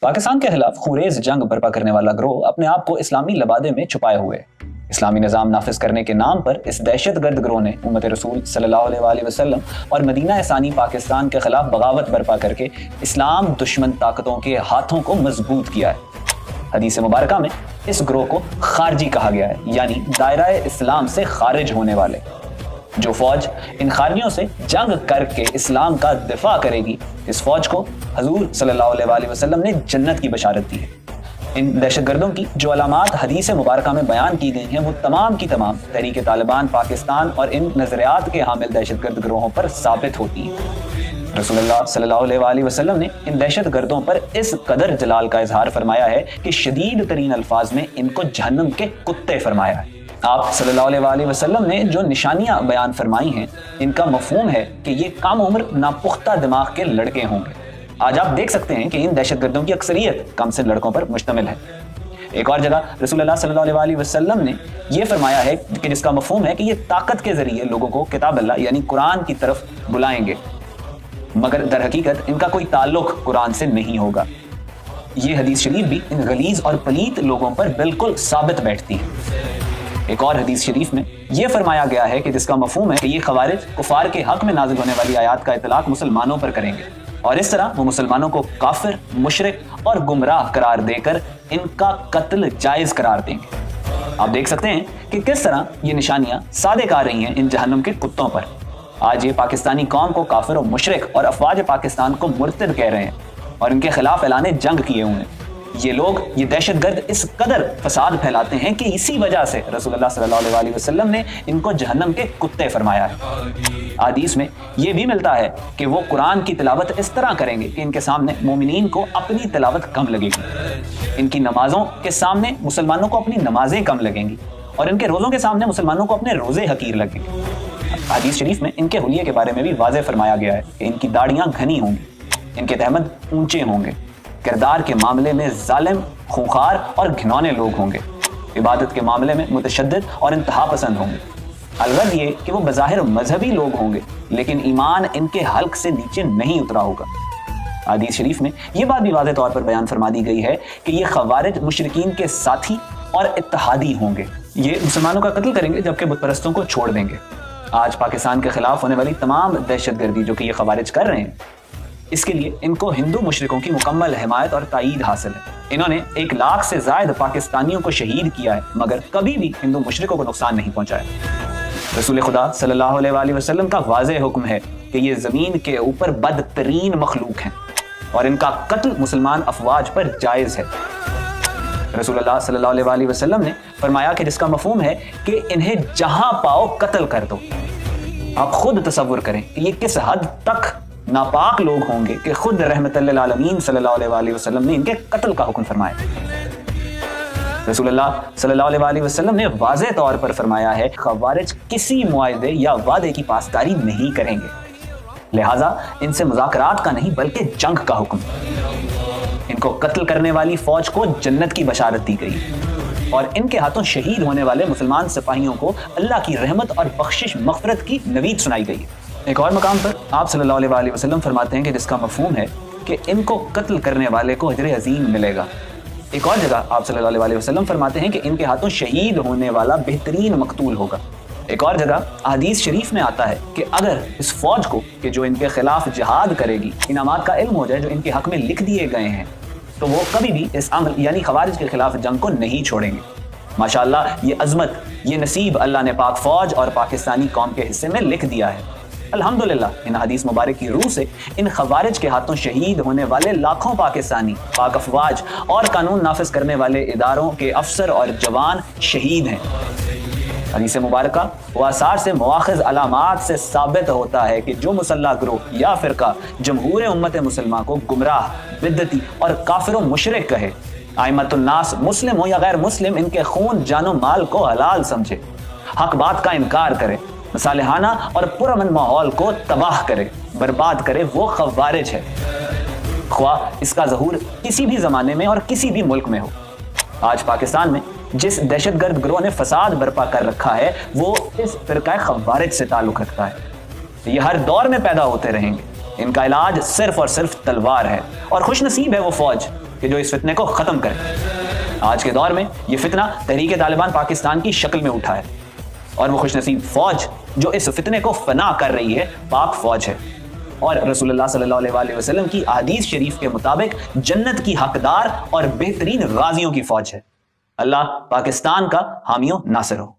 پاکستان کے خلاف خونریز جنگ برپا کرنے والا گروہ اپنے آپ کو اسلامی لبادے میں چھپائے ہوئے اسلامی نظام نافذ کرنے کے نام پر اس دہشت گرد گروہ نے امت رسول صلی اللہ علیہ وآلہ وسلم اور مدینہ ثانی پاکستان کے خلاف بغاوت برپا کر کے اسلام دشمن طاقتوں کے ہاتھوں کو مضبوط کیا ہے۔ حدیث مبارکہ میں اس گروہ کو خارجی کہا گیا ہے، یعنی دائرہ اسلام سے خارج ہونے والے۔ جو فوج ان خارجیوں سے جنگ کر کے اسلام کا دفاع کرے گی، اس فوج کو حضور صلی اللہ علیہ وآلہ وسلم نے جنت کی بشارت دی ہے۔ ان دہشت گردوں کی جو علامات حدیث مبارکہ میں بیان کی گئی ہیں وہ تمام کی تمام تحریک طالبان پاکستان اور ان نظریات کے حامل دہشت گرد گروہوں پر ثابت ہوتی ہیں۔ رسول اللہ صلی اللہ علیہ وآلہ وسلم نے ان دہشت گردوں پر اس قدر جلال کا اظہار فرمایا ہے کہ شدید ترین الفاظ میں ان کو جہنم کے کتے فرمایا ہے۔ آپ صلی اللہ علیہ وآلہ وسلم نے جو نشانیاں بیان فرمائی ہیں ان کا مفہوم ہے کہ یہ کم عمر ناپختہ دماغ کے لڑکے ہوں گے۔ آج آپ دیکھ سکتے ہیں کہ ان دہشت گردوں کی اکثریت کم سے لڑکوں پر مشتمل ہے۔ ایک اور جگہ رسول اللہ صلی اللہ علیہ وآلہ وسلم نے یہ فرمایا ہے کہ جس کا مفہوم ہے کہ یہ طاقت کے ذریعے لوگوں کو کتاب اللہ یعنی قرآن کی طرف بلائیں گے، مگر در حقیقت ان کا کوئی تعلق قرآن سے نہیں ہوگا۔ یہ حدیث شریف بھی ان غلیظ اور پلیت لوگوں پر بالکل ثابت بیٹھتی ہے۔ ایک اور حدیث شریف میں یہ فرمایا گیا ہے کہ جس کا مفہوم ہے کہ یہ خوارج کفار کے حق میں نازل ہونے والی آیات کا اطلاق مسلمانوں پر کریں گے اور اس طرح وہ مسلمانوں کو کافر، مشرک اور گمراہ قرار دے کر ان کا قتل جائز قرار دیں گے۔ آپ دیکھ سکتے ہیں کہ کس طرح یہ نشانیاں صادق آ رہی ہیں ان جہنم کے کتوں پر۔ آج یہ پاکستانی قوم کو کافر و مشرک اور افواج پاکستان کو مرتد کہہ رہے ہیں اور ان کے خلاف اعلان جنگ کیے ہوئے ہیں۔ یہ لوگ، یہ دہشت گرد اس قدر فساد پھیلاتے ہیں کہ اسی وجہ سے رسول اللہ صلی اللہ علیہ وآلہ وسلم نے ان کو جہنم کے کتے فرمایا ہے۔ حدیث میں یہ بھی ملتا ہے کہ وہ قرآن کی تلاوت اس طرح کریں گے کہ ان کے سامنے مومنین کو اپنی تلاوت کم لگے گی، ان کی نمازوں کے سامنے مسلمانوں کو اپنی نمازیں کم لگیں گی اور ان کے روزوں کے سامنے مسلمانوں کو اپنے روزے حقیر لگیں گے۔ حدیث شریف میں ان کے حلیے کے بارے میں بھی واضح فرمایا گیا ہے کہ ان کی داڑیاں گھنی ہوں گی، ان کے تہمد اونچے ہوں گے، کردار کے معاملے میں ظالم، خونخوار اور گھنونے لوگ ہوں گے، عبادت کے معاملے میں متشدد اور انتہا پسند ہوں گے۔ الغرض یہ کہ وہ بظاہر مذہبی لوگ ہوں گے لیکن ایمان ان کے حلق سے نیچے نہیں اترا ہوگا۔ حدیث شریف میں یہ بات بھی واضح طور پر بیان فرما دی گئی ہے کہ یہ خوارج مشرکین کے ساتھی اور اتحادی ہوں گے، یہ مسلمانوں کا قتل کریں گے جبکہ بت پرستوں کو چھوڑ دیں گے۔ آج پاکستان کے خلاف ہونے والی تمام دہشت گردی جو کہ یہ خوارج کر رہے ہیں، اس کے لیے ان کو ہندو مشرکوں کی مکمل حمایت اور تائید حاصل ہے۔ انہوں نے 1 لاکھ سے زائد پاکستانیوں کو شہید کیا ہے مگر کبھی بھی ہندو مشرکوں کو نقصان نہیں پہنچایا۔ رسول خدا صلی اللہ علیہ وآلہ وسلم کا واضح حکم ہے کہ یہ زمین کے اوپر بدترین مخلوق ہیں اور ان کا قتل مسلمان افواج پر جائز ہے۔ رسول اللہ صلی اللہ علیہ وآلہ وسلم نے فرمایا کہ جس کا مفہوم ہے کہ انہیں جہاں پاؤ قتل کر دو۔ آپ خود تصور کریں کہ یہ کس حد تک ناپاک لوگ ہوں گے کہ خود رحمت للعالمین صلی اللہ علیہ وآلہ وسلم نے ان کے قتل کا حکم فرمایا۔ رسول اللہ صلی اللہ علیہ وآلہ وسلم نے واضح طور پر فرمایا ہے خوارج کسی معاہدے یا وعدے کی پاسداری نہیں کریں گے، لہٰذا ان سے مذاکرات کا نہیں بلکہ جنگ کا حکم۔ ان کو قتل کرنے والی فوج کو جنت کی بشارت دی گئی اور ان کے ہاتھوں شہید ہونے والے مسلمان سپاہیوں کو اللہ کی رحمت اور بخشش مغفرت کی نوید سنائی گئی۔ ایک اور مقام پر آپ صلی اللہ علیہ وآلہ وسلم فرماتے ہیں کہ جس کا مفہوم ہے کہ ان کو قتل کرنے والے کو اجر عظیم ملے گا۔ ایک اور جگہ آپ صلی اللہ علیہ وآلہ وسلم فرماتے ہیں کہ ان کے ہاتھوں شہید ہونے والا بہترین مقتول ہوگا۔ ایک اور جگہ حدیث شریف میں آتا ہے کہ اگر اس فوج کو کہ جو ان کے خلاف جہاد کرے گی انعامات کا علم ہو جائے جو ان کے حق میں لکھ دیے گئے ہیں تو وہ کبھی بھی اس عمل یعنی خوارج کے خلاف جنگ کو نہیں چھوڑیں گے۔ ماشاءاللہ یہ عظمت، یہ نصیب اللہ نے پاک فوج اور پاکستانی قوم کے حصے میں لکھ دیا ہے۔ الحمدللہ ان حدیث مبارک کی روح سے ان خوارج کے ہاتھوں شہید ہونے والے لاکھوں پاکستانی، پاک افواج اور قانون نافذ کرنے والے اداروں کے افسر اور جوان شہید ہیں۔ حدیث مبارکہ و آثار سے مواخذ علامات سے ثابت ہوتا ہے کہ جو مسلح گروہ یا فرقہ جمہور امت مسلمہ کو گمراہ، بدعتی اور کافر و مشرک کہے، ائمۃ الناس مسلم ہو یا غیر مسلم، ان کے خون، جان و مال کو حلال سمجھے، حق بات کا انکار کرے، مصالحانہ اور پرامن ماحول کو تباہ کرے، برباد کرے، وہ خوارج ہے، خواہ اس کا ظہور کسی بھی زمانے میں اور کسی بھی ملک میں ہو۔ آج پاکستان میں جس دہشت گرد گروہ نے فساد برپا کر رکھا ہے وہ اس فرقہ خوارج سے تعلق رکھتا ہے۔ یہ ہر دور میں پیدا ہوتے رہیں گے، ان کا علاج صرف اور صرف تلوار ہے، اور خوش نصیب ہے وہ فوج کہ جو اس فتنے کو ختم کرے۔ آج کے دور میں یہ فتنہ تحریک طالبان پاکستان کی شکل میں اٹھا ہے، اور وہ خوش نصیب فوج جو اس فتنے کو فنا کر رہی ہے پاک فوج ہے، اور رسول اللہ صلی اللہ علیہ وسلم کی احادیث شریف کے مطابق جنت کی حقدار اور بہترین غازیوں کی فوج ہے۔ اللہ پاکستان کا حامی و ناصر ہو۔